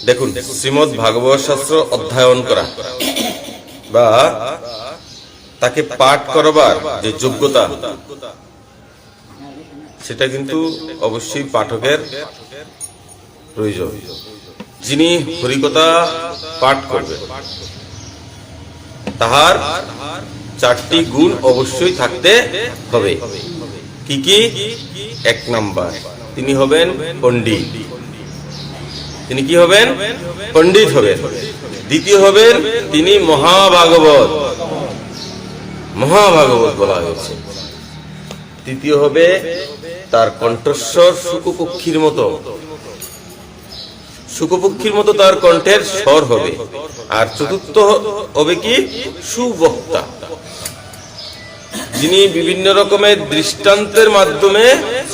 দেখুন, শ্রীমদ্ ভাগবত শাস্ত্র অধ্যয়ন করা বা তাকে পাঠ করবার যে যোগ্যতা, সেটা কিন্তু অবশ্যই পাঠকের প্রয়োজন। যিনি হরিকথা পাঠ করবে তাহার চারটি গুণ অবশ্যই থাকতে হবে। কি কি? 1 নাম্বার, তিনি হবেন পণ্ডিত। তিনি কি হবেন? পণ্ডিত হবেন। দ্বিতীয় হবেন তিনি মহাভাগবত, মহাভাগবত বলা হয়েছে। তৃতীয় হবে তার কণ্ঠস্বর শুকপক্ষীর মতো, শুকপক্ষীর মতো তার কণ্ঠের স্বর হবে। আর চতুর্থ হবে কি? সুবক্তা, যিনি বিভিন্ন রকমের দৃষ্টান্তের মাধ্যমে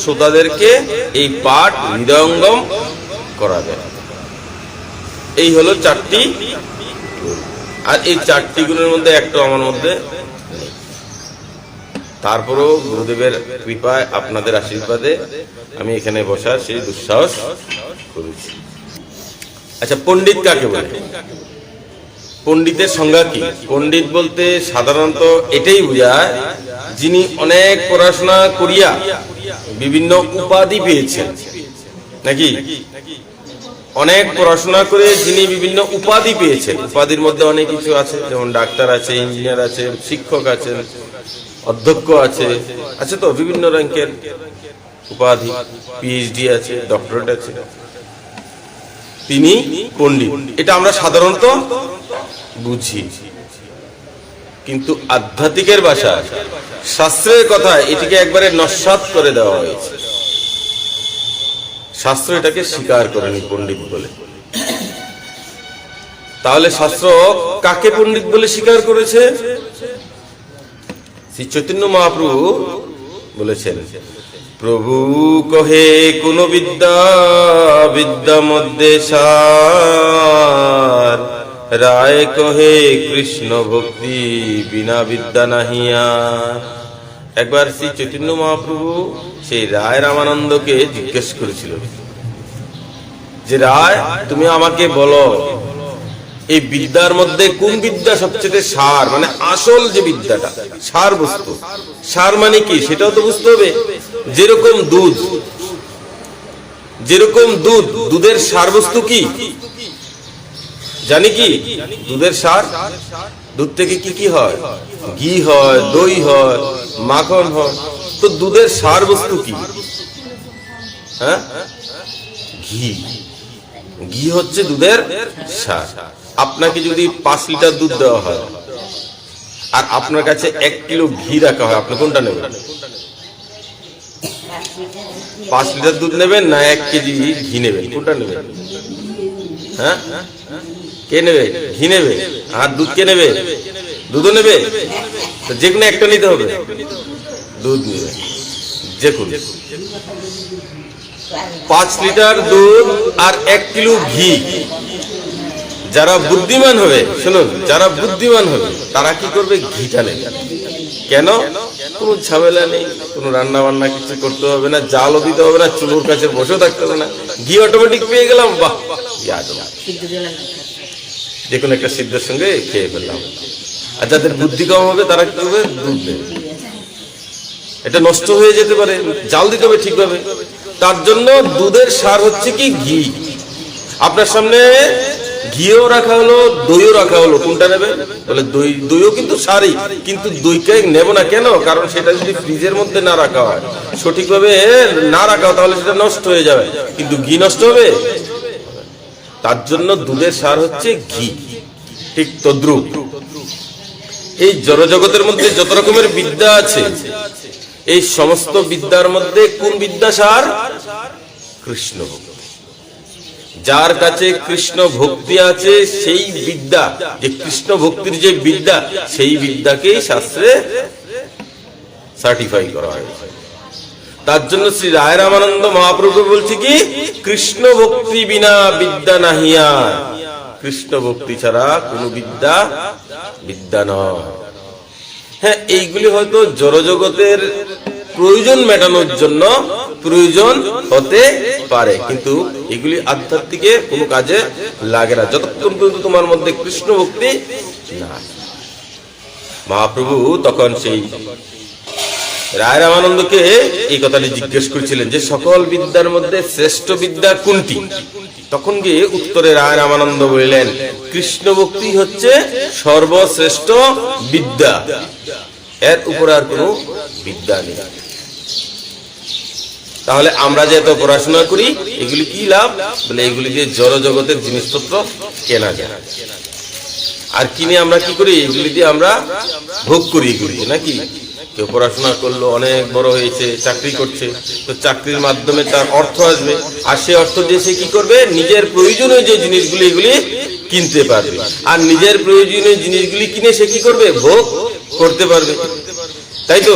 শ্রোতাদেরকে এই পাঠ হৃদয়ঙ্গম করাবেন। এই হলো 4টি। আর এই 4টি গুণের মধ্যে একটা আমার মধ্যে নেই। তারপরও গুরুদেবের কৃপায়, আপনাদের আশীর্বাদে আমি এখানে বসার সেই দুঃসাহস করেছি। আচ্ছা, পণ্ডিত কাকে বলে? পণ্ডিতের সংজ্ঞা কি? পণ্ডিত বলতে সাধারণত এটাই বোঝায় যিনি অনেক পড়াশোনা করিয়া বিভিন্ন উপাধি পেয়েছেন, নাকি? অনেক পড়াশোনা করে যিনি বিভিন্ন উপাধি পেয়েছেন। উপাধির মধ্যে অনেক কিছু আছে, যেমন ডাক্তার আছে, ইঞ্জিনিয়ার আছে, শিক্ষক আছেন, অধ্যক্ষ আছে, আছে তো বিভিন্ন র্যাঙ্কের উপাধি, পিএইচডি আছে, ডক্টরেট আছে। তিনি পণ্ডিত, এটা আমরা সাধারণত বুঝি। কিন্তু আধ্যাত্মিকের ভাষা, শাস্ত্রের কথা, এটিকে একবারে নস্যাৎ করে দেওয়া হয়েছে। শাস্ত্র এটাকে স্বীকার করেনি পণ্ডিত বলে। তাহলে শাস্ত্র কাকে পণ্ডিত বলে স্বীকার করেছে? শ্রী চৈতন্য মহাপ্রভু বলেছেন, প্রভু কহে কোন বিদ্যা, বিদ্যা মধ্যে সার, রায় কহে কৃষ্ণ ভক্তি, বিনা বিদ্যা নাহিয়া। একবার শ্রী চৈতন্য মহাপ্রভু সেই রায় রামানন্দকে জিজ্ঞেস করেছিল যে, রায়, তুমি আমাকে বলো এই বিদ্যার মধ্যে কোন বিদ্যা সবচেয়ে সার, মানে আসল যে বিদ্যাটা, সার বস্তু। সার মানে কি সেটাও তো বুঝতে হবে। যেরকম দুধ, যেরকম দুধ, দুধের সার বস্তু কি জানি? কি দুধের সার? দুধ থেকে কি কি হয়? ঘি হয়, দই হয়, মাখন হয়। তো দুধের সার বস্তু কি? হ্যাঁ, ঘি। ঘি হচ্ছে দুধের সার। আপনাকে যদি 5 লিটার দুধ দেওয়া হয় আর আপনার কাছে 1 কিলো ঘি রাখা হয়, আপনি কোনটা নেবেন? 5 লিটার দুধ নেবেন না 1 কেজি ঘি নেবেন? কোনটা নেবেন? হ্যাঁ, কে নেবে? ঘি নেবে। আর দুধ কে নেবে? দুধও নেবে। তো যে কোনো একটা নিতে হবে। দুধ নেবে যে কোনো। 5 লিটার দুধ আর 1 কিলো ঘি। যারা বুদ্ধিমান হবে, শুনুন, যারা বুদ্ধিমান হবে তারা কি করবে? ঘিটা নেবে। কেন? কোনো ঝামেলা নেই, কোনো রান্না বান্না কিছু করতে হবে না, জালও দিতে হবে না, চুলোর কাছে বসে থাকতে হবে না, ঘি অটোমেটিক পেয়ে গেলাম। বাহ, যে কোনো একটা সিদ্ধের সঙ্গে খেয়ে ফেললাম। আর যাদের বুদ্ধি কম হবে তারা কি করবে? দুধ নেবে। এটা নষ্ট হয়ে যেতে পারে, জাল দিতে হবে ঠিকভাবে। তার জন্য দুধের সার হচ্ছে কি? ঘি। আপনার সামনে ঘিও রাখা হলো, দইও রাখা হলো, কোনটা নেবে? বলে দই। দইও কিন্তু সারই, কিন্তু দইকে নেব না। কেন? কারণ সেটা যদি ফ্রিজের মধ্যে না রাখা হয়, সঠিকভাবে না রাখা হয়, তাহলে সেটা নষ্ট হয়ে যাবে। কিন্তু ঘি নষ্ট হবে? তার জন্য দুধের সার হচ্ছে ঘি। ঠিক তদ্রূপ এই জড়জগতের মধ্যে যত রকমের বিদ্যা আছে, এই সমস্ত বিদ্যার মধ্যে কোন বিদ্যা সার? কৃষ্ণ ভক্তি। যার কাছে কৃষ্ণ ভক্তি আছে, সেই বিদ্যা, যে কৃষ্ণ ভক্তির যে বিদ্যা, সেই বিদ্যাকেই শাস্ত্রে সার্টিফাই করা হয়। তার জন্য শ্রী রায় রামানন্দ মহাপ্রভু বলছে কি? কৃষ্ণ ভক্তি বিনা বিদ্যা নাহিয়া। কৃষ্ণ ভক্তি ছাড়া কোন বিদ্যা বিদ্যা নয়। হ্যাঁ, এইগুলি হয়তো জড়জগতের প্রয়োজন মেটানোর জন্য প্রয়োজন হতে পারে, কিন্তু এগুলি আধ্যাত্মিকে কোনো কাজে লাগে না যতক্ষণ পর্যন্ত তোমার মধ্যে কৃষ্ণ ভক্তি না। মহাপ্রভু তখন সেই রায় রামানন্দকে এই কথাটি জিজ্ঞেস করেছিলেন যে সকল বিদ্যার মধ্যে শ্রেষ্ঠ বিদ্যা কোনটি? তখন গিয়ে উত্তরে রায় রামানন্দ বললেন, কৃষ্ণ ভক্তি হচ্ছে সর্বশ্রেষ্ঠ বিদ্যা, এর উপরে আর কোনো বিদ্যা নেই। তাহলে আমরা যে এত পড়াশোনা করি এগুলি কি লাভ? বলে এগুলি দিয়ে জড় জগতের জিনিসপত্র কেনা যায়, আর কিনে আমরা কি করি? এগুলি দিয়ে আমরা ভোগ করি এগুলি, নাকি? কেউ পড়াশোনা করলো, অনেক বড় হয়েছে, চাকরি করছে, তো চাকরির মাধ্যমে তার অর্থ আসবে, আর সে অর্থ দিয়ে সে কি করবে? নিজের প্রয়োজনীয় যে জিনিসগুলি এগুলি কিনতে পারবে, আর নিজের প্রয়োজনীয় জিনিসগুলি কিনে সে কি করবে? ভোগ করতে পারবে, তাই তো?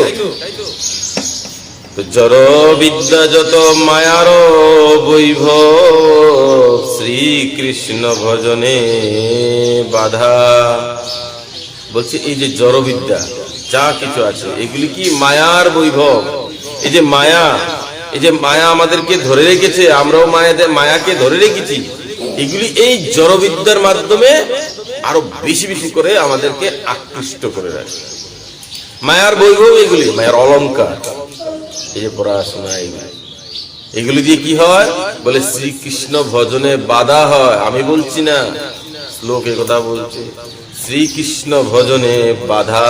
জড় বিদ্যা যত মায়ার বৈভব, শ্রীকৃষ্ণ ভজনে বাধা। বলছে এই যে জড় বিদ্যা যা কিছু আছে এগুলি কি মায়ার বৈভব। এই যে মায়া আমাদেরকে ধরে রেখেছে, আমরাও মায়াকে ধরে রেখেছি। এগুলি এই জড় বিদ্যার মাধ্যমে আরো বেশি বেশি করে আমাদেরকে আকৃষ্ট করে রাখে। মায়ার বৈভব এগুলি, মায়ার অলংকার, এই যে পড়াশোনা এগুলি দিয়ে কি হয়? বলে শ্রীকৃষ্ণ ভজনে বাধা হয়। আমি বলছি না, শ্লোক এ কথা বলছে। শ্রীকৃষ্ণ ভজনে বাধা,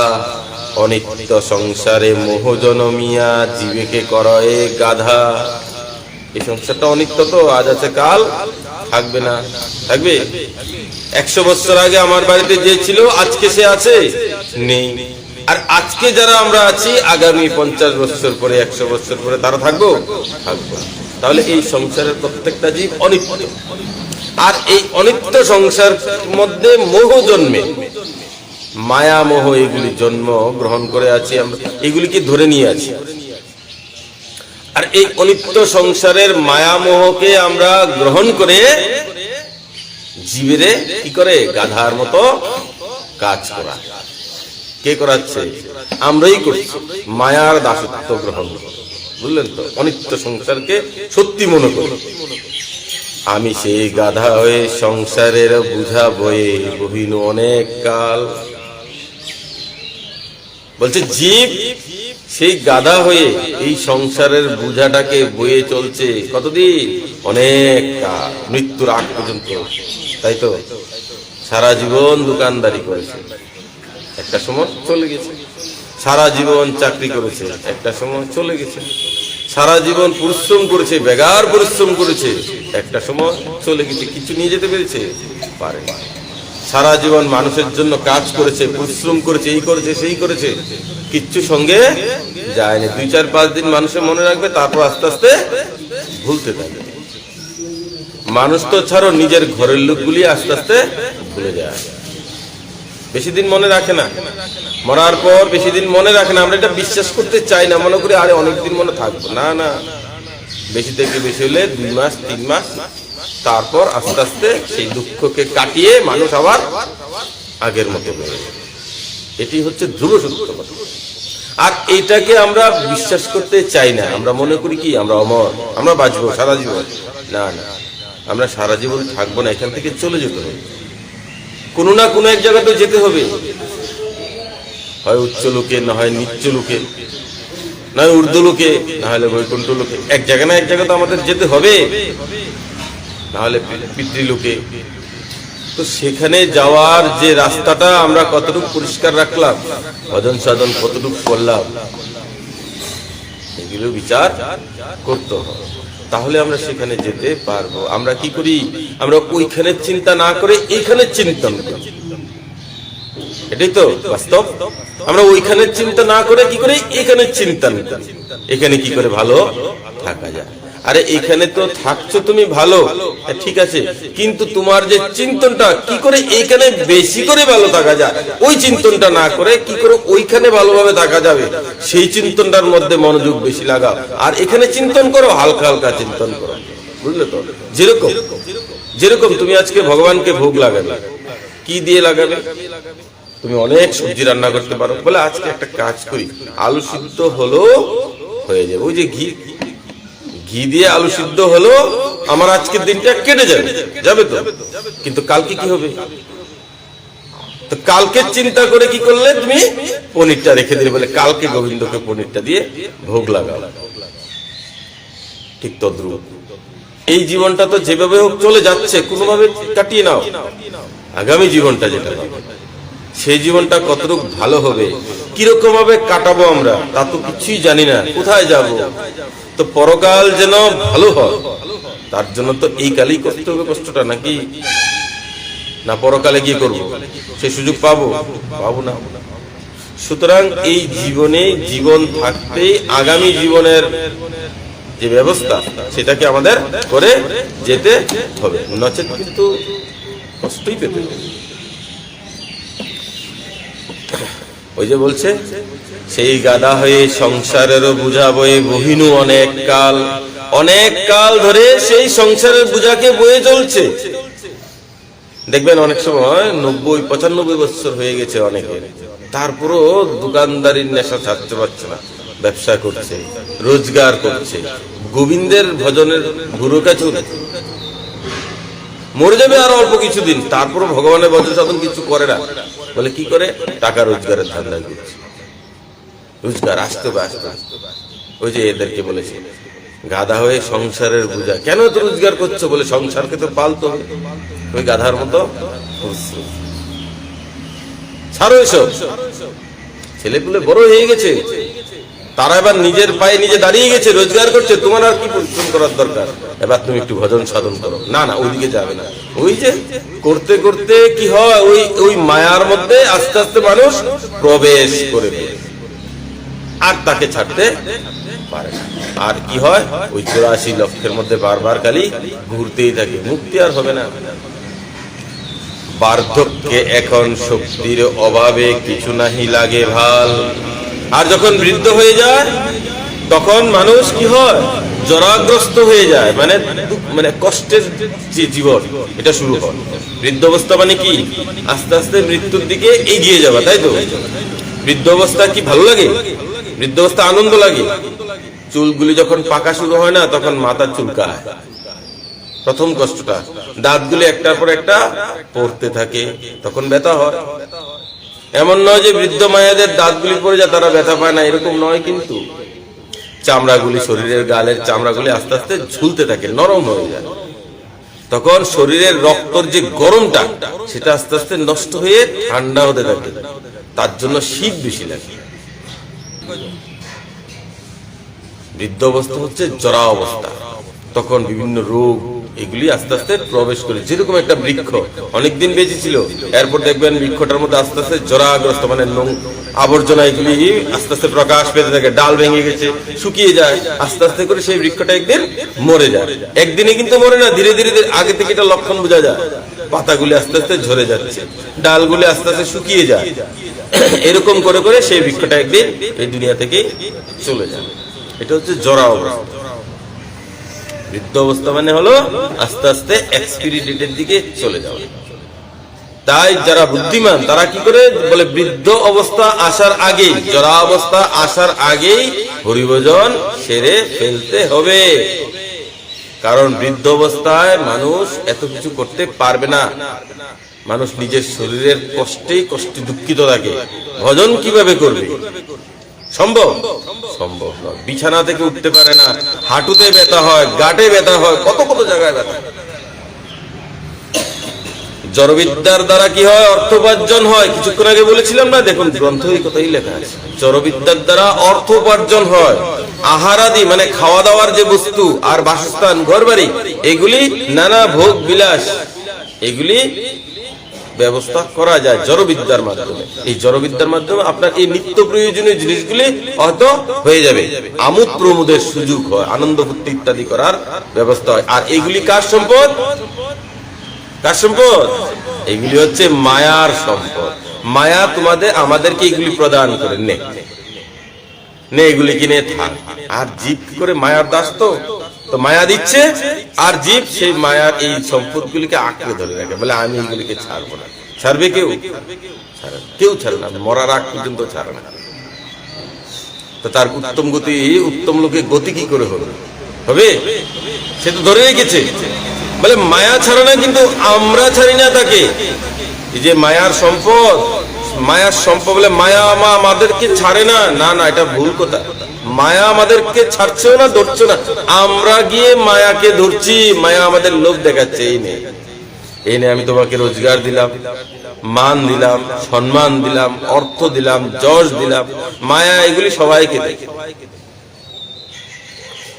অনিত্য সংসারে মোহ জনমিয়া, জীবেকে করয়ে গাধা। এই সংসারটা অনিত্য, তো আজ আছে কাল থাকবে না। থাকবে 100 বছর আগে আমার বাড়িতে যে ছিল আজকে সে আছে নেই, আর আজকে যারা আমরা আছি আগামী 50 বছর পরে 100 বছর পরে তারা থাকবো? থাকবো। তাহলে এই সংসারের প্রত্যেকটা জীব অনিত্য, আর এই অনিত্য সংসার মধ্যে মোহ জন্মে, মায়া মোহ এগুলি জন্ম গ্রহণ করে আছি আমরা, এগুলিকে ধরে নিয়ে আছি। আর এই অনিত্য সংসারের মায়া মোহকে আমরা গ্রহণ করে জীবেরে কি করে? গাধার মতো কাজ করা। কে করাচ্ছে? আমরাই করছি। মায়ার দাসত্ব গ্রহণ, বুঝলেন তো? অনিত্য সংসারকে সত্যি মনে করি। আমি সেই গাধা হয়ে সংসারের বুঝা বয়ে বহিনু অনেক কাল। বলছে জীব সেই গাধা হয়ে এই সংসারের বুঝাটাকে বয়ে চলছে কতদিন? অনেক কাল, মৃত্যুর আগ পর্যন্ত। তাই তো? সারা জীবন দোকানদারি করেছে, একটা সময় চলে গেছে। সারা জীবন চাকরি করেছে, একটা সময় চলে গেছে। সারা জীবন পরিশ্রম করেছে, বেগার পরিশ্রম করেছে, একটা সময় চলে গেছে। কিছু নিয়ে যেতে পেরেছে? পারে। সারা জীবন মানুষের জন্য কাজ করেছে, পরিশ্রম করেছে, এই করেছে সেই করেছে, কিচ্ছু সঙ্গে যায়নি। 2-4-5 দিন মানুষে মনে রাখবে, তারপর আস্তে আস্তে ভুলতে থাকবে। মানুষ তো ছাড়ো, নিজের ঘরের লোকগুলি আস্তে আস্তে ভুলে যায়, বেশি দিন মনে রাখে না। মরার পর বেশি দিন মনে রাখে না। আমরা এটা বিশ্বাস করতে চাই না, মনে করি আরে অনেকদিন মনে থাকবো। না না, বেশি থেকে বেশি হলে 2 মাস 3 মাস, তারপর আস্তে আস্তে সেই দুঃখকে কাটিয়ে মানুষ আবার আগের মতো হয়ে যায়। এটি হচ্ছে ধ্রুব সত্য কথা। আর এটাকে আমরা বিশ্বাস করতে চাই না। আমরা মনে করি কি আমরা অমর, আমরা বাঁচবো সারা জীবন। না না, আমরা সারা জীবন থাকবো না, এখান থেকে চলে যেতে হবে। কোনো না কোনো এক জায়গাতে যেতে হবে, হয় উচ্চ লোকে, না হয় নিচ্চ লোকে, না হয় ঊর্ধ্ব লোকে, না হলে বৈকুণ্ঠ লোকে। এক জায়গা না এক জায়গা তো আমাদের যেতে হবে, না হলে পিতৃলোকে। তো সেখানে যাওয়ার যে রাস্তাটা আমরা কতটুকু পরিষ্কার রাখলাম, ভজন সাধন কতটুকু করলাম, এগুলো বিচার করতে হবে, তাহলে আমরা সেখানে যেতে পারবো। আমরা কি করি? আমরা ওইখানের চিন্তা না করে এইখানের চিন্তন করি। এটাই তো বাস্তব। আমরা ওইখানের চিন্তা না করে কি করে এখানের চিন্তা করি, এখানে কি করে ভালো থাকা যায়। আরে এখানে তো থাকছো তুমি ভালো, ঠিক আছে, কিন্তু তোমার যে চিন্তনটা কি করে এইখানে বেশি করে ভালো থাকা যায়, ওই চিন্তনটা না করে কি করে ওইখানে ভালোভাবে থাকা যাবে, সেই চিন্তনটার মধ্যে মনোযোগ বেশি লাগাও। আর এখানে চিন্তন করো, হালকা হালকা চিন্তন করো, বুঝলে তো? যেরকম তুমি আজকে ভগবানকে ভোগ লাগাবে, কি দিয়ে লাগাবে? তুমি অনেক সবজি রান্না করতে পারো, বলে আজকে একটা কাজ করি, আলু সিদ্ধ হলো হয়ে যাবে। ওই যে ঘি ঘি দিয়ে আলু সিদ্ধ হলো, আমার আজকের দিনটা কেটে যাবে, যাবে তো, কিন্তু কালকে কি হবে? তো কালকে চিন্তা করে কি করলে তুমি পনিরটা রেখে দিলে, বলে কালকে গোবিন্দকে পনিরটা দিয়ে ভোগ লাগাও। ঠিক তদ্রুপ এই জীবনটা তো যেভাবে হোক চলে যাচ্ছে, কোনোভাবে কাটিয়ে নাও। আগামী জীবনটা যেটা হবে, সেই জীবনটা কতটুকু ভালো হবে, কিরকম ভাবে কাটাবো আমরা তা তো কিছুই জানি না, কোথায় যাব। তো পরকাল যেন ভালো হয়, তার জন্য তো এই কালেই করতে হবে কষ্টটা, নাকি না পরকালে গিয়ে করবো? সেই সুযোগ পাবো না। সুতরাং এই জীবনে জীবন থাকতে আগামী জীবনের যে ব্যবস্থা সেটাকে আমাদের করে যেতে হবে, নচেত কিন্তু কষ্টই পেতে হবে। ওই যে বলছে, সেই গাদা হয়ে সংসারেরও বোঝা বয়ে বহিনু অনেক কাল ধরে সেই সংসারের বোঝাকে বয়ে চলছে। দেখবেন অনেক সময় 90-95 বছর হয়ে গেছে অনেকের, তারপরও দোকানদারির নেশা ছাড়তে পারছে না, ব্যবসা করছে, রোজগার করছে, গোবিন্দের ভজনের গুরু কাছে মরে যাবে আর অল্প কিছুদিন, তারপরও ভগবানের ভজন সাধন কিছু করে না। বলে কি করে? টাকা রোজগারের ধান্দা করছে, রোজগার আসতে হবে। ওই যে এদেরকে বলেছে গাধা হয়ে সংসারের বোঝা, কেন তো রোজগার করছো? বলে সংসারকে তো পালতে হবে, ওই গাধার মতো ছাড়ো এসব। ছেলেপুলে বড় হয়ে গেছে, তারা এবার নিজের পায়ে নিজে দাঁড়িয়ে গেছে, রোজগার করছে, তোমার আর কি পরিশ্রম করার দরকার? এবার তুমি একটু ভজন সাধন করো। না, ওইদিকে যাবে না। ওই যে করতে করতে কি হয়, ওই মায়ার মধ্যে আস্তে আস্তে মানুষ প্রবেশ করে ফেলে, আর তাকে ছাড়তে পারে না। আর কি হয়, ওই 84 লক্ষের মধ্যে বারবার খালি ঘুরতেই থাকে, মুক্তি আর হবে না। বার্ধক্যে এখন শক্তির অভাবে কিছু নাহি লাগে ভাল। আর যখন বৃদ্ধ হয়ে যায় তখন মানুষ কি হয়, জরাগ্রস্ত হয়ে যায়, মানে কষ্টের যে জীবন এটা শুরু হয়। বৃদ্ধ অবস্থা মানে কি? আস্তে আস্তে মৃত্যুর দিকে এগিয়ে যাওয়া, তাই তো? বৃদ্ধ অবস্থা কি ভালো লাগে? বৃদ্ধ অবস্থা আনন্দ লাগে? চুলগুলি যখন পাকা শুরু হয় না, তখন মাথা চুলকায়, প্রথম কষ্টটা। দাঁতগুলি একটার পর একটা পড়তে থাকে, তখন ব্যথা হয়। এমন নয় যে বৃদ্ধ মায়েদের দাঁতগুলি পড়ে যায় তারা ব্যথা পায় না, এরকম নয়। কিন্তু চামড়াগুলি, শরীরের গালের চামড়াগুলি আস্তে আস্তে ঝুলতে থাকে, নরম হয়ে যায়। তখন শরীরের রক্তর যে গরমটা সেটা আস্তে আস্তে নষ্ট হয়ে ঠান্ডা হতে থাকে, তার জন্য শীত বেশি লাগে। বৃদ্ধ অবস্থা হচ্ছে জরা অবস্থা, তখন বিভিন্ন রোগ এগুলি আস্তে আস্তে প্রবেশ করে। যেরকম একটা বৃক্ষ অনেকদিন বেঁচে ছিল, এরপর দেখবেন বৃক্ষটার মধ্যে আস্তে আস্তে জরাগ্রস্ত, মানে আবর্জনা এগুলি আস্তে আস্তে প্রকাশ পেতে থাকে, ডাল ভেঙে গেছে, শুকিয়ে যায়, আস্তে আস্তে করে সেই বৃক্ষটা একদিন মরে যায়। একদিনে কিন্তু মরে না, ধীরে ধীরে আগে থেকে এটা লক্ষণ বোঝা যায়। পাতাগুলি আস্তে আস্তে ঝরে যাচ্ছে, ডালগুলি আস্তে আস্তে শুকিয়ে যায়, এরকম করে করে সেই বৃক্ষটা একদিন এই দুনিয়া থেকে চলে যায়। এটা হচ্ছে জরা অবস্থা। বৃদ্ধ অবস্থা মানে হলো আস্তে আস্তে এক্সপায়ারি ডেটের দিকে চলে যাওয়া। তাই যারা বুদ্ধিমান তারা কি করে বলে, বৃদ্ধ অবস্থা আসার আগেই, জরা অবস্থা আসার আগেই হরিভজন সেরে ফেলতে হবে। কারণ বৃদ্ধ অবস্থায় মানুষ এত কিছু করতে পারবে না। মানুষ নিজের শরীরের কষ্টে দুঃখিত থাকে, ভজন কিভাবে করবে? সম্ভব নয়। বিছানা থেকে উঠতে পারে না, হাঁটুতে ব্যথা হয়, গাঁটে ব্যথা হয়, কত কত জায়গায় ব্যথা। জড়বিদ্যার দ্বারা কি হয়? অর্থোপার্জন হয়। কিছুক্ষণ আগে বলেছিলাম না, দেখুন গ্রন্থ এই কথাই লেখা আছে, জড়বিদ্যার দ্বারা অর্থোপার্জন হয়। আহারাদি মানে খাওয়া দাওয়ার যে বস্তু আর বাসস্থান, ঘর বাড়ি, এগুলি নানা ভোগ বিলাস এগুলি ব্যবস্থা করা যায় জড়বিদ্যার মাধ্যমে। এই জড়বিদ্যার মাধ্যমে আপনার এই নিত্য প্রয়োজনীয় জিনিসগুলি হয়তো হয়ে যাবে, আমোদ প্রমোদের সুযোগ হয়, আনন্দ ফুর্তি ইত্যাদি করার ব্যবস্থা হয়। আর এগুলি কার সম্পদ? কার সম্পদ? এগুলি হচ্ছে মায়ার সম্পদ। মায়া আমাদেরকে এগুলি প্রদান করে, নে এগুলি কিনে থাক। আর জীব কি করে? মায়ার দাস তো মায়া দিচ্ছে, আর জীব সেই মায়ার এই সম্পদগুলিকে আঁকড়ে ধরে রাখে, বলে আমি এগুলিকে ছাড়বো না। ছাড়বে কেউ? কেউ ছাড়ে না, মরার আগ পর্যন্ত ছাড়ে না। তো তার উত্তম লোকে গতি কি করে হলো? হবে? সে তো ধরে রেখেছে, বলে মায়া ছাড়ে না, কিন্তু আমরা ছাড়ি না তাকে। এই যে মায়ার সম্পদ, মায়ার সম্পদ বলে মায়া আমাদেরকে ছাড়ে না, না না, এটা ভুল কথা। মায়া আমাদেরকে ছাড়ছেও না, ধরছে না, আমরা গিয়ে মায়াকে ধরছি। মায়া আমাদের লোভ দেখাচ্ছে, এই নে আমি তোমাকে রোজগার দিলাম, মান দিলাম, সম্মান দিলাম, অর্থ দিলাম, যশ দিলাম। মায়া এগুলি সবাইকে দেয়,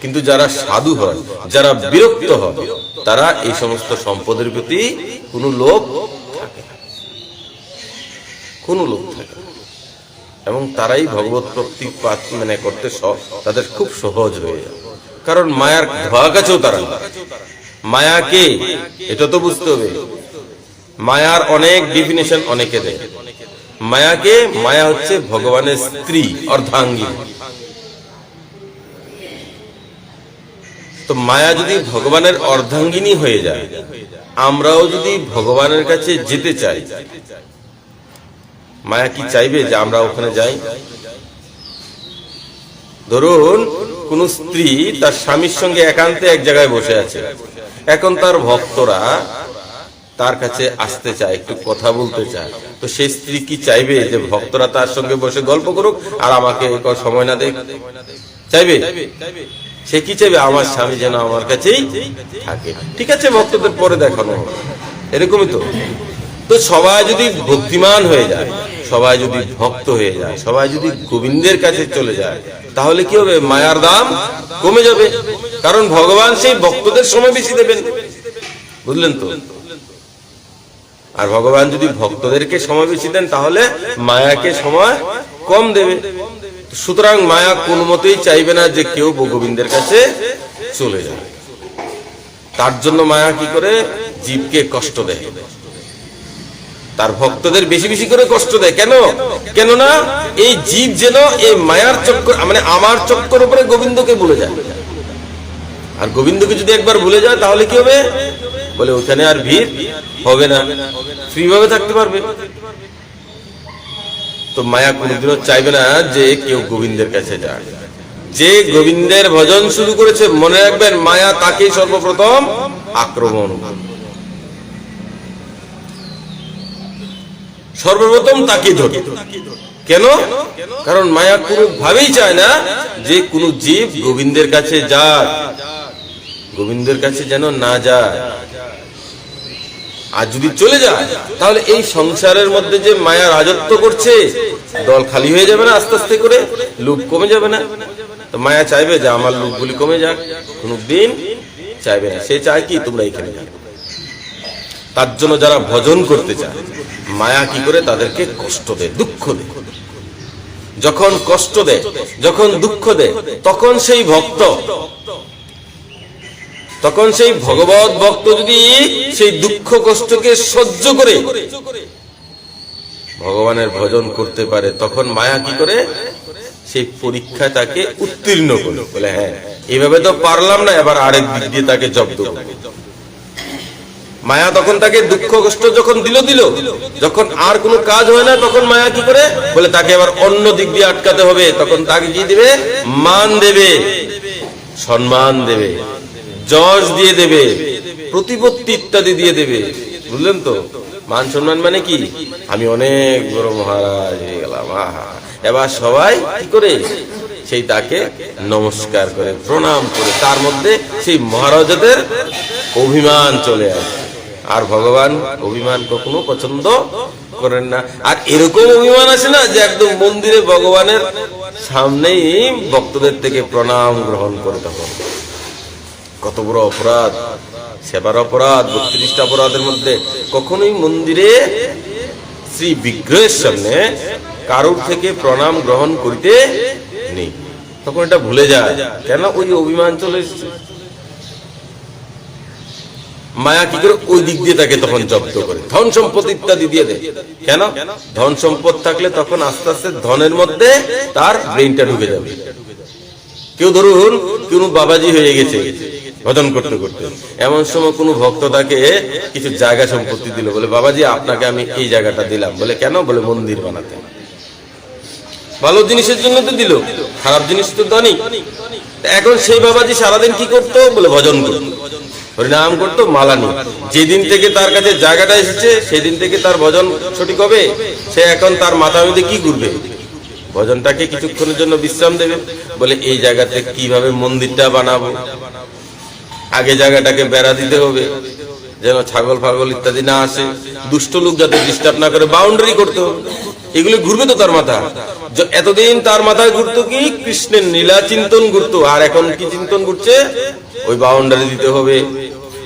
কিন্তু যারা সাধু হয়, যারা বিরক্ত হয়, তারা এই সমস্ত সম্পদের প্রতি কোনো লোভ থাকে না, কোনো লোভ থাকে না, এবং তারাই ভগবত প্রাপ্তি মানে করতে তাদের খুব সহজ হয়ে যায়। কারণ মায়ার ধোয়া কাছেও তারা, মায়াকে এটা তো বুঝতে হবে। মায়ার অনেক ডেফিনেশন অনেকে দেয়। মায়াকে, মায়া হচ্ছে ভগবানের স্ত্রী, অর্ধাঙ্গী। তো মায়া যদি ভগবানের অর্ধাঙ্গিনী হয়ে যায়, আমরাও যদি ভগবানের কাছে যেতে চাই, মায়া কি চাইবে যে আমরা ওখানে যাই? ধরুন কোন স্ত্রী তার স্বামীর সঙ্গে একান্তে এক জায়গায় বসে আছে, এখন তার ভক্তরা তার কাছে আসতে চায়, একটু কথা বলতে চায়, তো সেই স্ত্রী কি চাইবে যে ভক্তরা তার সঙ্গে বসে গল্প করুক আর আমাকে সময় না দেখ? চাইবে? সে কি চাইবে? আমার স্বামী যেন আমার কাছেই থাকে। ঠিক আছে, ভক্তদের পরে দেখানো হবে, এরকমই তো। তো সবাই যদি ভক্তিমান হয়ে যায়, সবাই যদি ভক্ত হয়ে যায়, সবাই যদি গোবিন্দের কাছে চলে যায়, তাহলে কি হবে? মায়ার দাম কমে যাবে, কারণ ভগবান সেই ভক্তদের সময় বেশি দেবেন, বুঝলেন তো? আর ভগবান যদি ভক্তদেরকে সময় বেশি দেন, তাহলে মায়াকে সময় কম দেবে। সুতরাং মায়া কোন মতেই চাইবে না যে কেউ গোবিন্দের কাছে চলে যায়। তার জন্য মায়া কি করে? জীবকে কষ্ট দেয়, তার ভক্তদের বেশি বেশি করে কষ্ট দেয়। কেন? কেননা এই জীব যেন এই মায়ার চক্কর, মানে আমার চক্কর উপরে গোবিন্দকে ভুলে যায়। আর গোবিন্দকে যদি একবার ভুলে যায়, তাহলে কি হবে? বলে ওখানে আর ভিড় হবে না, ফ্রি ভাবে থাকতে পারবে। তো মায়া কোনদিনও চাইবে না যে কেউ গোবিন্দের কাছে যায়। যে গোবিন্দের ভজন শুরু করেছে, মনে রাখবেন, মায়া তাকেই সর্বপ্রথম আক্রমণ, সর্বপ্রথম তাকে ধরে। কেন? কারণ মায়া কোনোভাবেই চায় না যে কোনো জীব গোবিন্দের কাছে যায়, গোবিন্দের কাছে যেন না যায়। আর যদি চলে যায়, তাহলে এই সংসারের মধ্যে যে মায়া রাজত্ব করছে, দল খালি হয়ে যাবে না আস্তে আস্তে করে? লোভ কমে যাবে না? তো মায়া চাইবে যে আমার লোভগুলি কমে যাক? কোনদিন চাইবে না। সে চায় কি? তোমরা এখানে যাও। তার জন্য যারা ভজন করতে চায়, মায়া কি করে? তাদেরকে কষ্ট দেয়, দুঃখ দেয়। যখন কষ্ট দেয়, যখন দুঃখ দেয়, তখন সেই ভক্ত, তখন সেই ভগবত ভক্ত যদি সেই দুঃখ কষ্টকে সহ্য করে ভগবানের ভজন করতে পারে, তখন মায়া কি করে? সেই পরীক্ষা তাকে উত্তীর্ণ করে, বলে হ্যাঁ এইভাবে তো পারলাম না, এবার আরেক দিক দিয়ে তাকে জব্দ করবে। মায়া তখন তাকে দুঃখ কষ্ট যখন দিল, যখন আর কোনো কাজ হয় না, তখন মায়া কি করে? বলে তাকে এবার অন্য দিক দিয়ে আটকাতে হবে। তখন তাকে কি দিবে? মান দেবে, সম্মান দেবে, যশ দিয়ে দেবে, প্রতিপত্তি ইত্যাদি দিয়ে দেবে। বুঝলেন তো? মান সম্মান মানে কি? আমি অনেক বড় মহারাজ হয়ে গেলাম, আহা। এবার সবাই কি করে? সেই তাকে নমস্কার করে, প্রণাম করে, তার মধ্যে সেই মহারাজাদের অভিমান চলে আসে। আর ভগবান অভিমান কখনো পছন্দ করেন না। আর এরকম অভিমান আসে না যে একদম মন্দিরে ভগবানের সামনেই ভক্তদের থেকে প্রণাম গ্রহণ করে। তখন কত বড় অপরাধ, সেবার অপরাধ, 32টা অপরাধের মধ্যে কখনোই মন্দিরে শ্রী বিগ্রহের সামনে কারোর থেকে প্রণাম গ্রহণ করিতে নেই। তখন এটা ভুলে যায়। কেন? ওই অভিমান চলে এসেছে। মায়া কি করে? ওই দিক দিয়ে তাকে তখন জব্দ করে, ধন সম্পদ ইত্যাদি দিয়ে দেয়। কেন? ধন সম্পদ থাকলে তখন আস্তে আস্তে ধনের মধ্যে তার ব্রেনটা ঢুকে যাবে। কেউ ধরুন কোন বাবাজি হয়ে গেছে ভজন করতে করতে, এমন সময় কোনো ভক্ত তাকে কিছু জায়গা সম্পত্তি দিল, বলে বাবাজি আপনাকে আমি এই জায়গাটা দিলাম। বলে কেন? বলে মন্দির বানাতে। ভালো জিনিসের জন্য তো দিল, খারাপ জিনিস তো দানি। এখন সেই বাবাজি সারাদিন কি করতো বলে ভজন করতো, হরিনাম করতো, মালা নিয়ে। যেদিন থেকে তার কাছে জায়গাটা এসেছে সেদিন থেকে তার ভজন সঠিক হবে। সে এখন তার মাথার মধ্যে কি করবে, ভজনটাকে কিছুক্ষণের জন্য বিশ্রাম দেবে, বলে এই জায়গাতে কিভাবে মন্দিরটা বানাবো, আগে জায়গাটাকে বেড়া দিতে হবে যেন ছাগল ফাগল ইত্যাদি না আসে, দুষ্ট লোক যাতে ডিস্টার্ব না করে, বাউন্ডারি করতে হবে। এগুলি ঘুরবে তো তার মাথা। এতদিন তার মাথায় ঘুরতো কি কৃষ্ণের নীলা চিন্তন ঘুরতো, আর এখন কি চিন্তন ঘুরছে, ওই বাউন্ডারি দিতে হবে,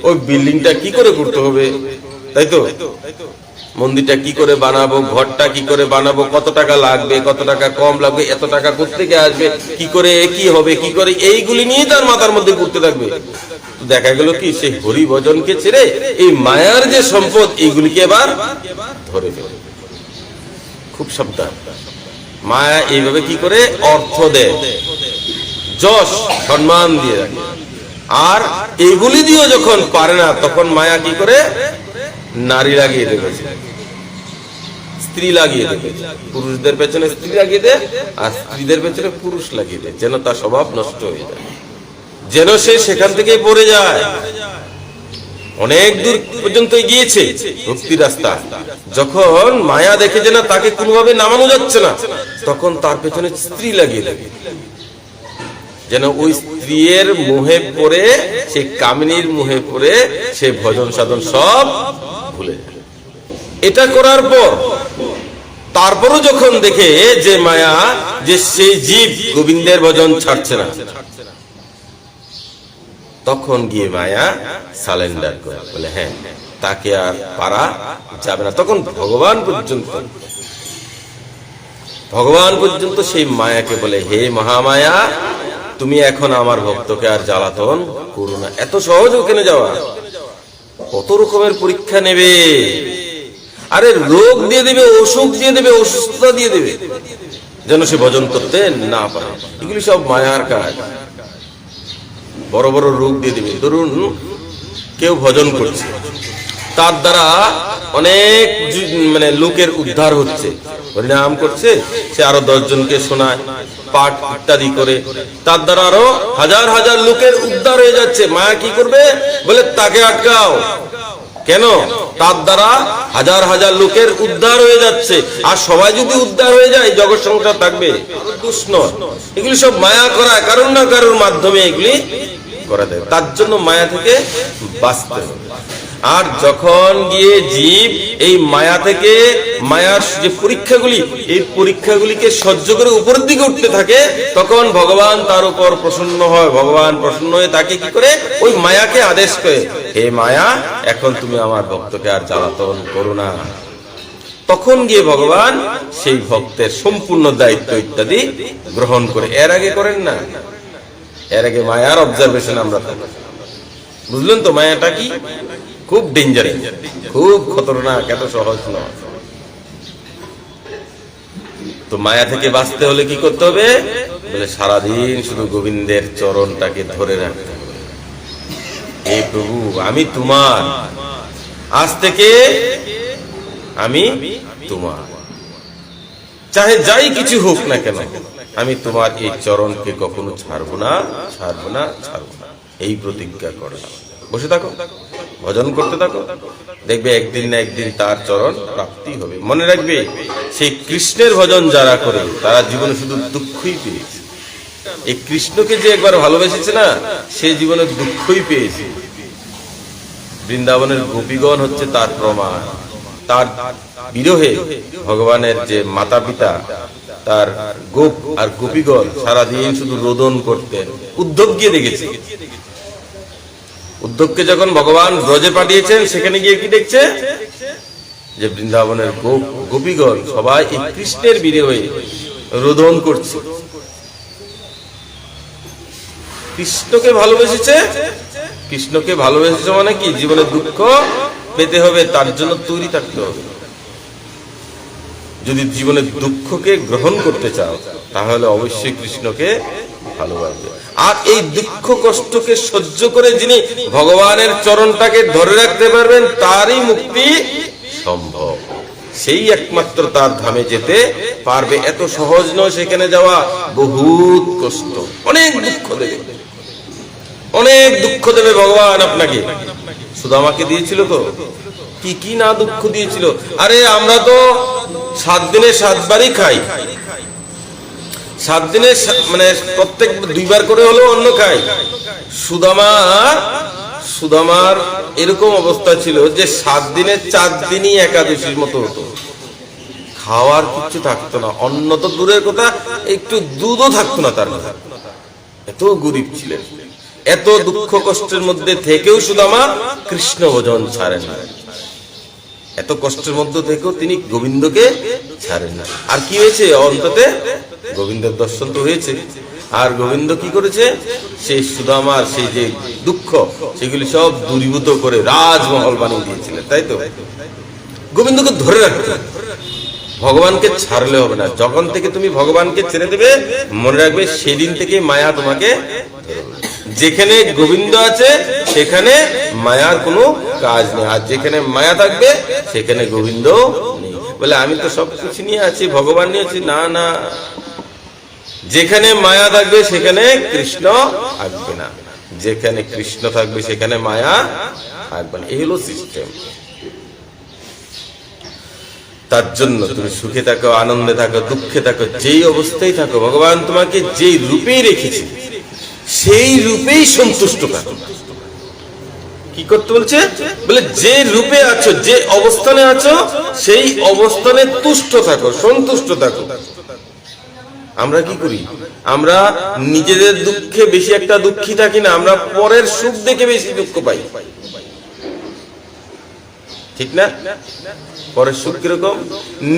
ওই বিল্ডিংটা কি করে করতে হবে, তাই তো, মন্দিরটা কি করে বানাবো, ঘরটা কি করে বানাবো, কত টাকা লাগবে, কত টাকা কম লাগবে, এত টাকা কোত্থেকে আসবে, কি করে কি হবে, কি করে, এইগুলি নিয়ে তার মাথার মধ্যে ঘুরতে থাকবে। দেখা গেল কি সেই হরি ভজনকে ছেড়ে এই মায়ার যে সম্পদ এইগুলিকে এবার ধরে ফেলে। খুব সাবধান, মায়া এইভাবে কি করে অর্থ দেয়, যশ সম্মান দিয়ে রাখে, আর এগুলি দিয়েও যখন পারে না তখন মায়া কি করে নারী লাগিয়ে দেবে, স্ত্রী লাগিয়ে দেবে, পুরুষদের পেছনে স্ত্রী লাগিয়ে দেয় আর স্ত্রীদের পেছনে পুরুষ লাগিয়ে দেয়, যেন তার স্বভাব নষ্ট হয়ে যায়, যেন সে সেখান থেকে পড়ে যায়। অনেক দূর পর্যন্ত গিয়েছে ভক্তির রাস্তা, যখন মায়া দেখে যে না তাকে কোনোভাবে নামানো যাচ্ছে না, তখন তার পেছনে স্ত্রী লাগিয়ে দেবে, যেন ওই স্ত্রীর মোহে পড়ে, সেই কামিনীর মোহে পড়ে সে ভজন সাধন সব ভুলে যায়। এটা করার পর তারপরও যখন দেখে যে মায়া, যে সেই জীব গোবিন্দের ভজন ছাড়ছে না, তখন গিয়ে মায়া সারেন্ডার করে, বলে হ্যাঁ তাকে আর পারা যাবে না। তখন ভগবান পর্যন্ত সেই মায়াকে বলে, হে মহামায়া, তুমি এখন আমার ভক্তকে আর জ্বালাতন করো না। এত সহজ ওখানে যাওয়া, কত রকমের পরীক্ষা নেবে, আরে রোগ দিয়ে দেবে, অসুখ দিয়ে দেবে, অসুস্থতা দিয়ে দেবে, যেন সে ভজন করতে না পারে। এগুলি সব মায়ার কাজ। বড় বড় রোগ দিয়ে দেবে। ধরুন কেউ ভজন করছে, তার দ্বারা অনেক লোকের উদ্ধার হচ্ছে, হরিনাম করছে, সে আরো 10 জনকে শোনায়, পাঠ ইত্যাদি করে, তার দ্বারা আরো হাজার হাজার লোকের উদ্ধার হয়ে যাচ্ছে। মায়া কি করবে, বলে তাকে আটকাও। কেন? তার দ্বারা হাজার হাজার লোকের উদ্ধার হয়ে যাচ্ছে, আর সবাই যদি উদ্ধার হয়ে যায় জগৎ সংসার থাকবে। দুষ্ণ এগুলি সব মায়া করায়, কারণ না কারোর মাধ্যমে এগুলি করা দেয়। তার জন্য মায়া থেকে বাঁচতে হবে। আর যখন গিয়ে জীব এই মায়া থেকে, মায়ার যে পরীক্ষাগুলি, এই পরীক্ষাগুলিকে সহ্য করে উপরের দিকে উঠতে থাকে, তখন ভগবান তার উপর প্রসন্ন হয়। ভগবান প্রসন্ন হয়ে তাকে কি করে, ওই মায়াকে আদেশ করে, হে মায়া, এখন তুমি আমার ভক্তকে আর জ্বালাতন করো না। তখন গিয়ে ভগবান সেই ভক্তের সম্পূর্ণ দায়িত্ব ইত্যাদি গ্রহণ করে। এর আগে করেন না। এর আগে মায়ার অবজারভেশন আমরা থাকি। বুঝলেন তো মায়াটা কি? খুব ডেঞ্জারাস, খুব খতরনাক, এত সহজ নয়। তো মায়া থেকে বাঁচতে হলে কি করতে হবে, বলে সারাদিন শুধু গোবিন্দের চরণটাকে ধরে রাখতে হবে। হে প্রভু, আমি তোমার, আজ থেকে আমি তোমার, চাহে যাই কিছু হোক না কেন, আমি তোমার এই চরণকে কখনো ছাড়বো না, ছাড়বো না, ছাড়বো না। এই প্রতিজ্ঞা করো, বসে থাকো, ভজন করতে থাকো, দেখবে একদিন না একদিন তার চরণ প্রাপ্তি হবে। মনে রাখবে, সেই কৃষ্ণের ভজন যারা করে তারা জীবনে শুধু দুঃখই পেয়েছে। এই কৃষ্ণকে যে একবার ভালোবেসেছে না, সে জীবনে দুঃখই পেয়েছে। বৃন্দাবনের গোপীগণ হচ্ছে তার প্রমাণ। তার বিরহে ভগবানের যে মাতা পিতা, তার গোপ আর গোপীগণ সারাদিন শুধু রোদন করতেন। উদ্ধব গিয়ে দেখেছে, উদ্ধবকে যখন ভগবান ব্রজে পাঠিয়েছেন, সেখানে গিয়ে কি দেখছে, যে বৃন্দাবনের গোপীগণ সবাই এই কৃষ্ণের বিরহে রোদন করছে। কৃষ্ণকে ভালোবেসেছে। কৃষ্ণকে ভালোবেসেছে মানে কি, জীবনে দুঃখ পেতে হবে, তার জন্য তৈরি থাকতে হবে। যদি জীবনে দুঃখকে গ্রহণ করতে চাও, তাহলে অবশ্যই কৃষ্ণকে ভালোবাসবে। আর এই দুঃখ কষ্টকে সহ্য করে যিনি ভগবানের চরণটাকে ধরে রাখতে পারবেন, তারই মুক্তি সম্ভব। সেই একমাত্র তার ধামে যেতে পারবে। এত সহজ নয় সেখানে যাওয়া, বহুত কষ্ট, অনেক দুঃখ দেবে, অনেক দুঃখ দেবে ভগবান আপনাকে। সুদামাকে দিয়েছিল তো, কি কি না দুঃখ দিয়েছিল। আরে আমরা তো 7 দিনে 7 বারই খাই, 7 দিনে মানে প্রত্যেক 2 বার করে হলেও অন্ন খাই। সুদামার এরকম অবস্থা ছিল যে 7 দিনে 4 দিনই একাদশীর মতো হতো, খাওয়ার কিছু থাকতো না, অন্ন তো দূরের কথা, একটু দুধও থাকতো না তার কথা। এত গরিব ছিলেন। এত দুঃখ কষ্টের মধ্যে থেকেও সুদামা কৃষ্ণ ভজন ছাড়েন না। এত কষ্টের মধ্যে থেকেও তিনি গোবিন্দকে ছাড়েন না। আর কি হয়েছে, অন্ততে গোবিন্দের দর্শন তো হয়েছে। আর গোবিন্দ কি করেছে, সেই সুদামার সেই যে দুঃখ সেগুলি সব দূরীভূত করে রাজমহল বানিয়ে দিয়েছিলেন, তাই তো। গোবিন্দকে ধরে রাখতে, ভগবানকে ছাড়লে হবে না। যখন থেকে তুমি ভগবানকে ছেড়ে দেবে, মনে রাখবে সেদিন থেকে মায়া তোমাকে, যেখানে গোবিন্দ আছে সেখানে মায়ার কোনো কাজ নেই, আর যেখানে মায়া থাকবে সেখানে গোবিন্দ নেই। বলে আমি তো সবকিছু নিয়ে আছি, ভগবান নিয়ে আছি, না না, যেখানে মায়া থাকবে সেখানে কৃষ্ণ আসবে না, যেখানে কৃষ্ণ থাকবে সেখানে মায়া আসবে না। এই হলো সিস্টেম। তার জন্য তুমি সুখে থাকো, আনন্দে থাকো, দুঃখে থাকো, যেই অবস্থায় থাকো, ভগবান তোমাকে যেই রূপেই রেখেছে সেই রূপেই সন্তুষ্ট থাকো। কি করতে বলছে, বলে যে রূপে আছো, যে অবস্থানে আছো সেই অবস্থানে তুষ্ট থাকো, সন্তুষ্ট থাকো। আমরা কি করি, আমরা নিজেদের দুঃখে বেশি একটা দুঃখী থাকি না, আমরা পরের সুখ দেখে বেশি দুঃখ পাই, ঠিক না? পরের সুখ কিরকম,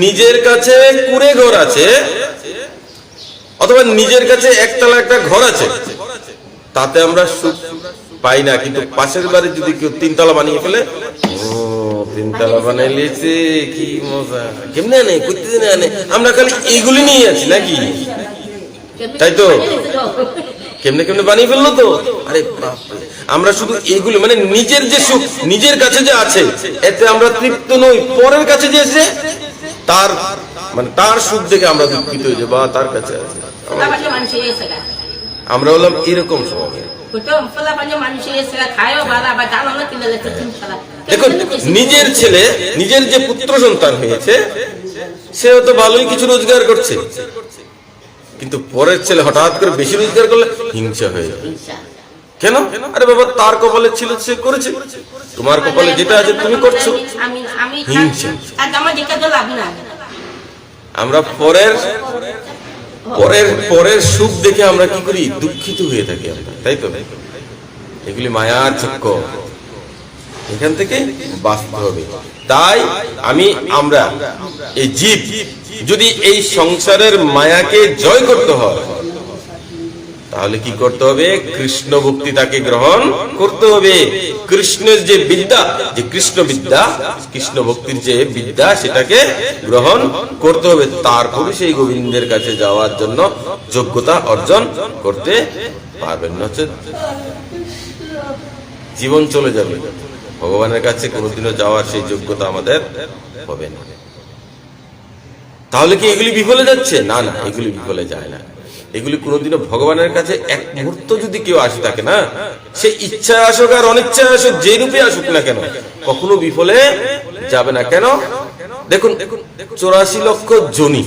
নিজের কাছে কুড়ে ঘর আছে অথবা নিজের কাছে একতলা একটা ঘর আছে, তাতে আমরা সুখ পাই না। কিন্তু পাশের বাড়ি যদি কেউ 3 তলা বানিয়ে ফেলে, ও 3 তলা বানাইলেছে, কি মজা, কেমনে আনে, প্রতিদিন আনে, আমরা খালি এইগুলি নিয়ে আছি নাকি, তাই তো। কেমনে কেমনে বানিয়ে ফেললো তো, আরে বাপরে, আমরা শুধু এইগুলি, মানে নিজের যে সুখ নিজের কাছে যে আছে এতে আমরা তৃপ্ত নই, পরের কাছে যে আছে তার মানে তার সুখ দেখে আমরা দুঃখিত হয়ে যাই, বা তার কাছে আছে। আমরা হলাম এরকম স্বভাবের। দেখুন, নিজের ছেলে, নিজের যে পুত্র সন্তান হয়েছে সে তো ভালোই কিছু রোজগার করছে, কিন্তু পরের ছেলে হঠাৎ করে বেশি রোজগার করলে হিংসা হয়ে যাবে। কেন? আরে বাবা, তার কপালে ছিল সে করেছে, তোমার কপালে যেটা আছে তুমি করছো, হিংসা। আমরা পরের সুখ দেখে আমরা কি করি, দুঃখিত হয়ে থাকি আমরা, তাই তো। এগুলি মায়ার চক্কর, এখান থেকে বাঁচতে হবে। তাই আমরা এই জীব যদি এই সংসারের মায়াকে জয় করতে হয়, তাহলে কি করতে হবে, কৃষ্ণ ভক্তি তাকে গ্রহণ করতে হবে। কৃষ্ণের যে বিদ্যা, যে কৃষ্ণ বিদ্যা, কৃষ্ণ ভক্তির যে বিদ্যা, সেটাকে গ্রহণ করতে হবে। তারপরে সেই গোবিন্দের কাছে যাওয়ার জন্য যোগ্যতা অর্জন করতে পারবেন, নচেত জীবন চলে যাবে, ভগবানের কাছে কোনোদিনও যাওয়ার সেই যোগ্যতা আমাদের হবে না। তাহলে কি এগুলি বিফলে যাচ্ছে? না না, এগুলি বিফলে যায় না। এগুলি কোনোদিনও ভগবানের কাছে এক মুহূর্ত যদি কেউ আসে থাকে না, সে ইচ্ছা আসুক আর অনিচ্ছায় আসুক, যে রূপে আসুক না কেন, কখনো বিফলে যাবে না। কেন? দেখুন, 84 লক্ষ যোনি,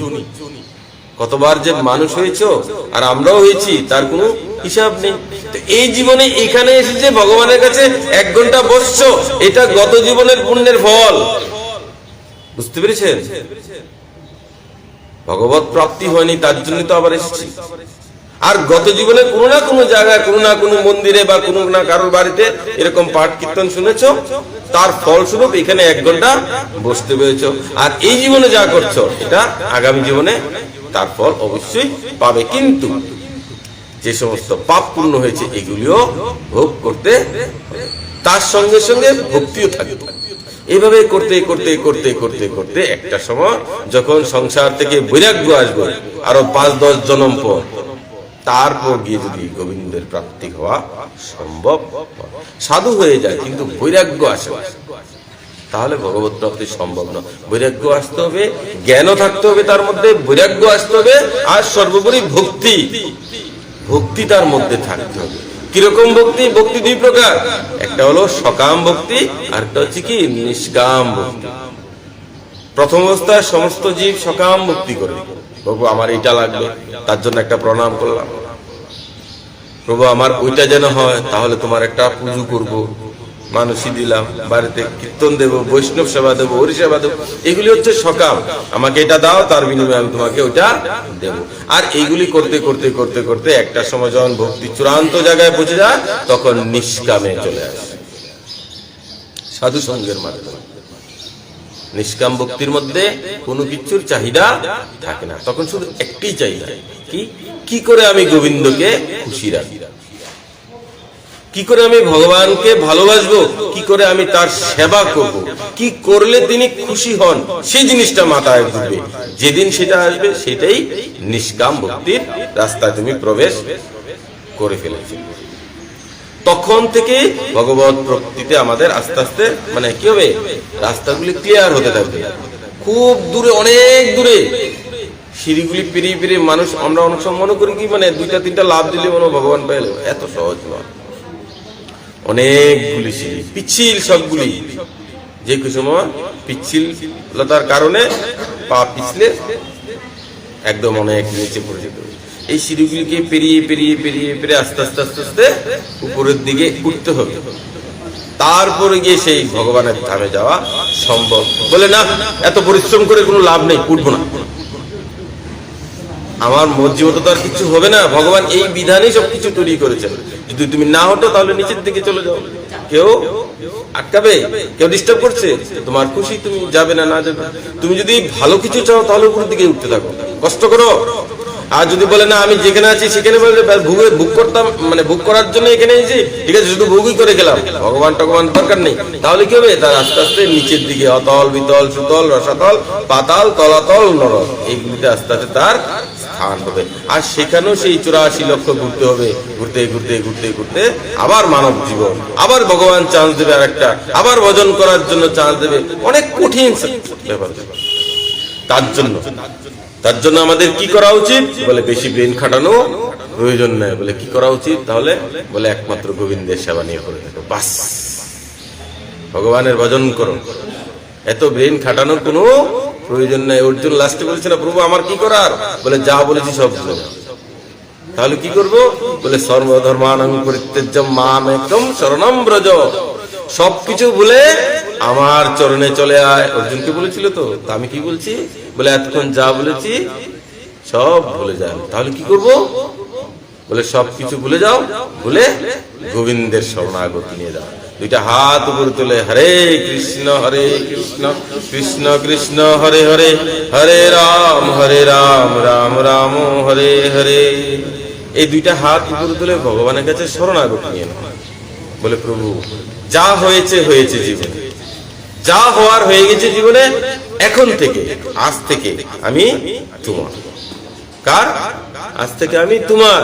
কতবার যে মানুষ হয়েছে আর আমরাও হয়েছি তার কোনো হিসাব নেই। তো এই জীবনে এখানে এসেছে ভগবানের কাছে 1 ঘন্টা বসছো, এটা গত জীবনের পুণ্যের ফল। বুঝতে পেরেছেন? ভগবত প্রাপ্তি হয়নি, তার জন্য তো আবার এসেছি। আর গত জীবনে কোনো না কোনো জায়গায়, কোনো না কোনো মন্দিরে বা কোনো না কারোর বাড়িতে এরকম পাঠ কীর্তন শুনেছো, তার ফলস্বরূপ এখানে 1 ঘন্টা বসতে পেরেছো। আর এই জীবনে যা করছো, এটা আগামী জীবনে তার ফল অবশ্যই পাবে। কিন্তু যে সমস্ত পাপ পূর্ণ হয়েছে এগুলিও ভোগ করতে, তার সঙ্গে সঙ্গে ভক্তিও থাকবে। এইভাবে করতে করতে করতে করতে করতে একটা সময় যখন সংসার থেকে বৈরাগ্য আসবে, আরো 5-10 জন্ম পর, তারপর গিয়ে যদি গোবিন্দের প্রাপ্তি হওয়া সম্ভব, সাধু হয়ে যায় কিন্তু বৈরাগ্য আসে। তাহলে ভগবত প্রাপ্তি সম্ভব না। বৈরাগ্য আসতে হবে, জ্ঞানও থাকতে হবে তার মধ্যে, বৈরাগ্য আসতে হবে, আর সর্বোপরি ভক্তি, ভক্তি তার মধ্যে থাকতে হবে। কিরকম ভক্তি? ভক্তি দুই প্রকার, একটা হলো সকাম ভক্তি, আর একটা হচ্ছে কি নিষ্কাম ভক্তি। প্রথম অবস্থায় সমস্ত জীব সকাম ভক্তি করে, প্রভু আমার এইটা লাগবে, তার জন্য একটা প্রণাম করলাম, প্রভু আমার ওইটা যেন হয়, তাহলে তোমার একটা পুজো করবো, মানুষই দিলাম, বাড়িতে কীর্তন দেবো, বৈষ্ণব সেবা দেবো, হরি সেবা দেবো, এগুলি হচ্ছে সকাম। আমাকে এটা দাও, তার বিনিময়ে আমি তোমাকে ওইটা দেবো। আর এইগুলি করতে করতে করতে করতে একটা সময় যখন ভক্তি চূড়ান্ত জায়গায় পৌঁছে যায়, তখন নিষ্কামে চলে আসে, সাধু সঙ্গের মাধ্যমে। নিষ্কাম ভক্তির মধ্যে কোনো কিছুর চাহিদা থাকে না, তখন শুধু একটি চাহিদা, কি করে আমি গোবিন্দকে খুশি রাখি, কি করে আমি ভগবানকে ভালোবাসবো, কি করে আমি তার সেবা করব, কি করলে তিনি খুশি হন, সেই জিনিসটা মাথায় ঘুরবে। যেদিন সেটা আসবে, সেটাই নিষ্কাম ভক্তির রাস্তায় তুমি প্রবেশ করে ফেলেছি। তখন থেকে ভগবত ভক্তিতে আমাদের আস্তে আস্তে মানে কি হবে, রাস্তাগুলি ক্লিয়ার হতে থাকবে। খুব দূরে, অনেক দূরে সিঁড়িগুলি পেরিয়ে পেরিয়ে মানুষ, আমরা অনেক সময় মনে করি কি মানে দুইটা তিনটা লাভ দিলে মনে ভগবান পেল, এত সহজ নয়। অনেকগুলি সিঁড়ি, পিচ্ছিল সবগুলি, যে কোনো সময় পিচ্ছিলতার কারণে পা পিছলে একদম অনেক নিচে পড়ে যেত। এই সিঁড়িগুলিকে পেরিয়ে পেরিয়ে পেরিয়ে পেরিয়ে আস্তে আস্তে আস্তে আস্তে উপরের দিকে উঠতে হবে, তারপরে গিয়ে সেই ভগবানের ধামে যাওয়া সম্ভব। বলে না, এত পরিশ্রম করে কোনো লাভ নেই, উঠবো না, আমার মর্জি মতো তো আর কিছু হবে না, ভগবান এই বিধানেই সবকিছু তৈরি করেছেন। যদি তুমি না হতো তাহলে নিচের দিকে চলে যাও, কেউ আটকাবে, কেউ ডিস্টার্ব করছে, তোমার খুশি, তুমি যাবে না, না যাবে। তুমি যদি ভালো কিছু চাও তাহলে উপরের দিকে উঠতে থাকো, কষ্ট করো। আর যদি বলে না আমি যেখানে আছি সেখানে বুক করতাম, মানে বুক করার জন্য এখানে এসেছি, ঠিক আছে, শুধু বুকই করে গেলাম, ভগবান টগবান দরকার নেই, তাহলে কি হবে, তার আস্তে আস্তে নিচের দিকে অতল বিতল সুতল রসাতল পাতাল তলাতল নরক, এইগুলিতে আস্তে আস্তে তার স্থান হবে। আর সেখানেও সেই 84 লক্ষ ঘুরতে হবে, ঘুরতে ঘুরতে ঘুরতে ঘুরতে আবার মানব জীবন, আবার ভগবান চান্স দেবে, আর একটা আবার ভজন করার জন্য চান্স দেবে, অনেক কঠিন ব্যাপার। তার জন্য আমাদের কি করা উচিত? বলে বেশি ব্রেন খাটানো প্রয়োজন নেই। বলে কি করা উচিত তাহলে? বলে একমাত্র গোবিন্দের সেবা নিয়ে করে থাকো, বাস, ভগবানের ভজন করো, এত ব্রেন খাটানোর কোনো প্রয়োজন নেই। অর্জুন লাস্টে বলছে না, প্রভু আমার কি করার? বলে যা বলেছি সব ভুলে যাও। তাহলে কি করবো? বলে সর্বধর্মানাং পরিত্যাজ্যম মাম একম শরণম ব্রজ, সবকিছু ভুলে আমার চরণে চলে আয়। অর্জুনকে বলেছিল তো, আমি কি বলছি? বলে এতক্ষণ যা বলেছি সব ভুলে যান। তাহলে কি করব? বলে সবকিছু ভুলে যাও, ভুলে গোবিন্দের শরণাগতি নিয়ে যাও। দুইটা হাত উপরে তুলে হরে কৃষ্ণ কৃষ্ণ কৃষ্ণ হরে হরে, হরে রাম রাম রাম হরে হরে। এই দুইটা হাত উপরে তুলে ভগবানের কাছে শরণাগতি নিয়ে নাও। বলে প্রভু যা হয়েছে হয়েছে জীবনে, যা হওয়ার হয়ে গেছে জীবনে, এখন থেকে আজ থেকে আমি তোমার। কার? আজ থেকে আমি তোমার।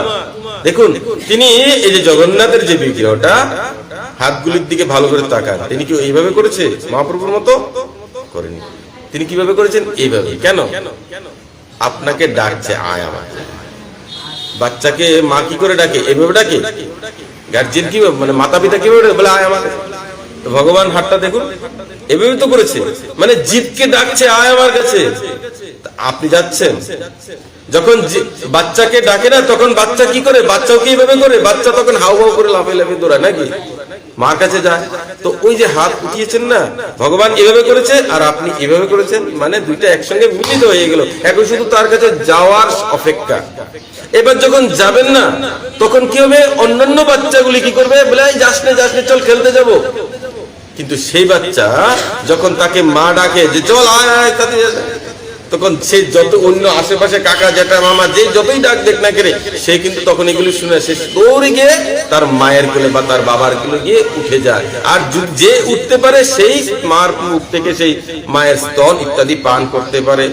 দেখুন তিনি এই যে জগন্নাথের যে বিগ্রহটা, হাতগুলির দিকে ভালো করে তাকান, তিনি কি এইভাবে করেছে? মহাপ্রভুর মতো করেনি। তিনি কিভাবে করেছেন? এইভাবে। কেন? আপনাকে ডাকছে, আয় আমার। বাচ্চাকে মা কি করে ডাকে? এইভাবে ডাকে। গার্জিয়ান কি মানে মাতা পিতা কিভাবে বলে আয় আমার? ভগবান হাতটা দেখুন, এভাবে তো করেছে, মানে জীবকে ডাকছে আয় আমার কাছে। আপনি যাচ্ছেন, যখন বাচ্চাকে ডাকে না তখন বাচ্চা কি করে? বাচ্চাও কি এইভাবে করে? বাচ্চা তখন হাউ হাউ করে লাফে লাফে দৌড়ায় নাকি, মার কাছে যায়। তো ওই যে হাত উঠিয়েছেন না, ভগবান এভাবে করেছে আর আপনি এভাবে করেছেন, মানে দুইটা একসঙ্গে মিলিত হয়ে গেল। এখন শুধু তার কাছে যাওয়ার অপেক্ষা। এবার যখন যাবেন না তখন কি হবে? অন্যান্য বাচ্চাগুলি কি করবে? বলে যাস নে চল খেলতে যাব। কিন্তু সেই বাচ্চা যখন তাকে মা ডাকে যে চল আয় আয়, তখন সে যত অন্য আশেপাশে কাকা জ্যাঠা মামা যে যতই ডাক দেখ না করে, সে কিন্তু তখন এগুলি শুনে সে দৌড়ে গিয়ে তার মায়ের কোলে বা তার বাবার কোলে গিয়ে উঠে যায়। আর যে উঠতে পারে সেই মার মুখ থেকে সেই মায়ের স্তন ইত্যাদি পান করতে পারে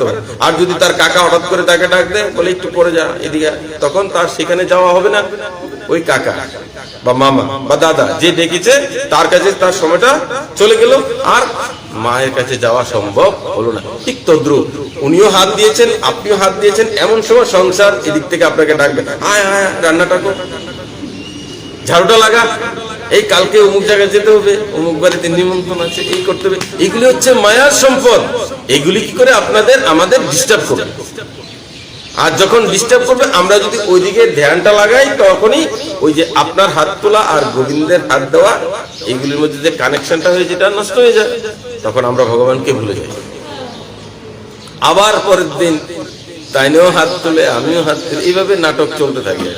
তো। আর যদি তার কাকা হঠাৎ করে তাকে ডাক দেয়, বলে একটু পরে যা এদিকে, তখন তার সেখানে যাওয়া হবে না, ওই কাকা বা মামা বা দাদা যে ডেকেছে তার কাছে তার সময়টা চলে গেল, আর মায়ের কাছে যাওয়া সম্ভব হলো না। ঠিক তদ্রুপ উনিও হাত দিয়েছেন, আপনিও হাত দিয়েছেন, এমন সময় সংসার এদিক থেকে আপনাকে ডাকবে, আয় আয় রান্নাটা কর, ঝাড়ুটা লাগা, এই কালকে অমুক জায়গায় যেতে হবে, অমুক বাড়িতে নিমন্ত্রণ আছে, এই করতে হবে। এগুলি হচ্ছে মায়ার সম্পদ। এগুলি কি করে আমাদের ডিস্টার্ব করবে। আর যখন ডিস্টার্ব করবে, আমরা যদি ওইদিকে ধ্যানটা লাগাই, তখনই ওই যে আপনার হাত তোলা আর গোবিন্দের হাত দেওয়া, এইগুলির মধ্যে যে কানেকশনটা হয়ে যেটা নষ্ট হয়ে যায়, তখন আমরা ভগবানকে ভুলে যাই। আবার পরের দিন তাইনেও হাত তুলে, আমিও হাত তুলে, এইভাবে নাটক চলতে থাকে।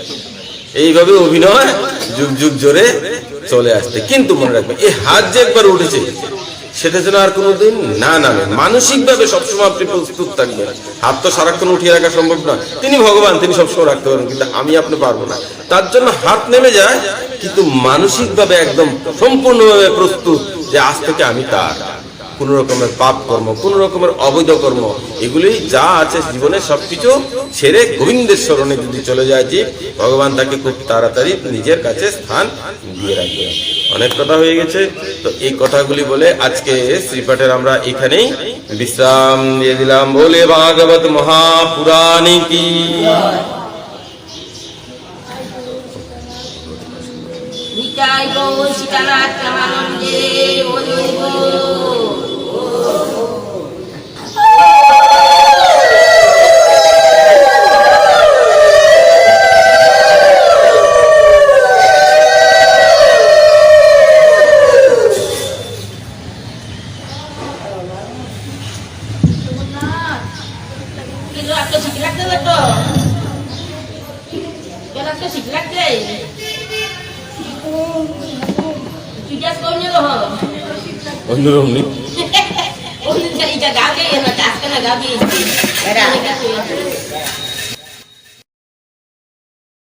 এইভাবে অভিনয় যুগ যুগ জোরে চলে আসছে। কিন্তু মনে রাখবেন, এই হাত যে একবার উঠেছে সেটা যেন আর কোনোদিন না নামে। মানসিক ভাবে সবসময় আপনি প্রস্তুত থাকবেন। হাত তো সারাক্ষণ উঠিয়ে রাখা সম্ভব না, তিনি ভগবান, তিনি সবসময় রাখতে পারেন, কিন্তু আমি আপনি পারবো না। তার জন্য হাত নেমে যায়, কিন্তু মানসিক ভাবে একদম সম্পূর্ণভাবে প্রস্তুত যে আজ থেকে আমি তার। কোন রকমের পাপ কর্ম, কোন রকমের অবৈধ কর্ম, এগুলি যা আছে জীবনে সবকিছু ছেড়ে গোবিন্দের স্মরণে যদি চলে যায়, যে ভগবান তাকে খুব তাড়াতাড়ি নিজের কাছে স্থান দিয়ে রাখবে। অনেক কথা হয়ে গেছে, তো এই কথাগুলি বলে আজকে শ্রীপাঠের আমরা এখানেই বিশ্রাম দিয়ে দিলাম। বলে ভাগবত মহাপুরাণী কি। নিতাই গৌর সীতানাথ রামানন্দে হরি বল। অন্যরকম নেই। ওই গাবে না, গাছ কেনা গাবি।